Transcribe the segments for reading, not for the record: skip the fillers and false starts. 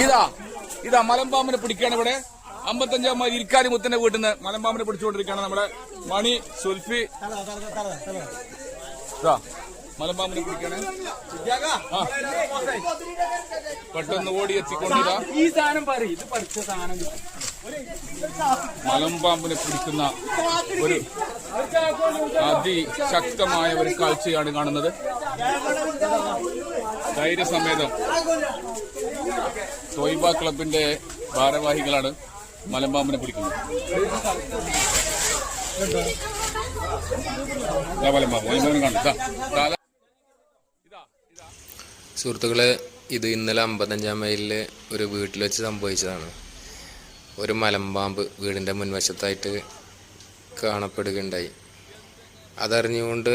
ഇതാ മലമ്പാമ്പിനെ പിടിക്കാണ് ഇവിടെ 55 മൈൽ ഇരിക്കാലി മുത്തിന്റെ വീട്ടിൽ നിന്ന് മലമ്പാമ്പിനെ പിടിച്ചുകൊണ്ടിരിക്കുകയാണ് നമ്മുടെ മണി സുൽഫി. മലമ്പാമ്പിനെ പിടിക്കാണ്. പെട്ടെന്ന് ഓടി എത്തിക്കൊണ്ടിതാ മലമ്പാമ്പിനെ പിടിക്കുന്ന ഒരു അതിശക്തമായ ഒരു കാഴ്ചയാണ് കാണുന്നത്. ധൈര്യസമേതം തോയ്ബ ക്ലബിന്റെ ഭാരവാഹികളാണ് മലമ്പാമ്പിനെ പിടിക്കുന്നത്. സുഹൃത്തുക്കളെ, ഇത് ഇന്നലെ 55 മൈലില് ഒരു വീട്ടിൽ വെച്ച് സംഭവിച്ചതാണ്. ഒരു മലമ്പാമ്പ് വീടിൻ്റെ മുൻവശത്തായിട്ട് കാണപ്പെടുകയുണ്ടായി. അതറിഞ്ഞുകൊണ്ട്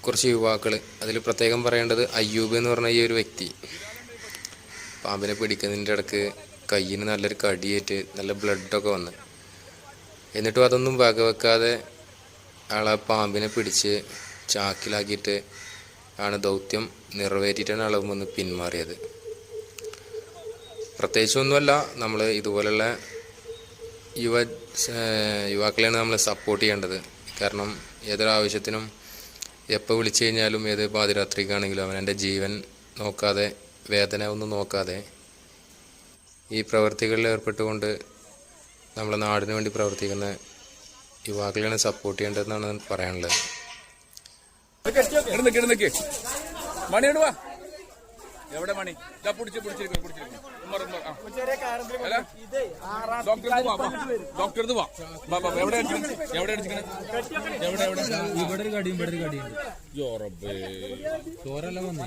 കുറച്ച് യുവാക്കൾ, അതിൽ പ്രത്യേകം പറയേണ്ടത് അയ്യൂബ് എന്ന് പറഞ്ഞ ഈ ഒരു വ്യക്തി, പാമ്പിനെ പിടിക്കുന്നതിൻ്റെ ഇടയ്ക്ക് കയ്യിന് നല്ലൊരു കടിയേറ്റ് നല്ല ബ്ലഡൊക്കെ വന്ന്, എന്നിട്ടും അതൊന്നും വകവെക്കാതെ ആളെ പാമ്പിനെ പിടിച്ച് ചാക്കിലാക്കിയിട്ട് ആണ് ദൗത്യം നിറവേറ്റിയിട്ടാണ് ആൾ വന്ന് പിന്മാറിയത്. പ്രത്യേകിച്ചൊന്നുമല്ല, നമ്മൾ ഇതുപോലുള്ള യുവാക്കളെയാണ് നമ്മൾ സപ്പോർട്ട് ചെയ്യേണ്ടത്. കാരണം ഏതൊരു ആവശ്യത്തിനും എപ്പോൾ വിളിച്ചു കഴിഞ്ഞാലും, ഏത് പാതിരാത്രിക്കാണെങ്കിലും അവനെൻ്റെ ജീവൻ നോക്കാതെ, വേദന ഒന്നും നോക്കാതെ ഈ പ്രവൃത്തികളിൽ ഏർപ്പെട്ടുകൊണ്ട് നമ്മളെ നാടിന് വേണ്ടി പ്രവർത്തിക്കുന്ന യുവാക്കളെയാണ് സപ്പോർട്ട് ചെയ്യേണ്ടതെന്നാണ് പറയാനുള്ളത്. മണി ഇടുവാ, എവിടെ മണി? ഡോക്ടർ എവിടെ ഇവിടെ ഒരു കടിയും ചോറെല്ലാം വന്നു.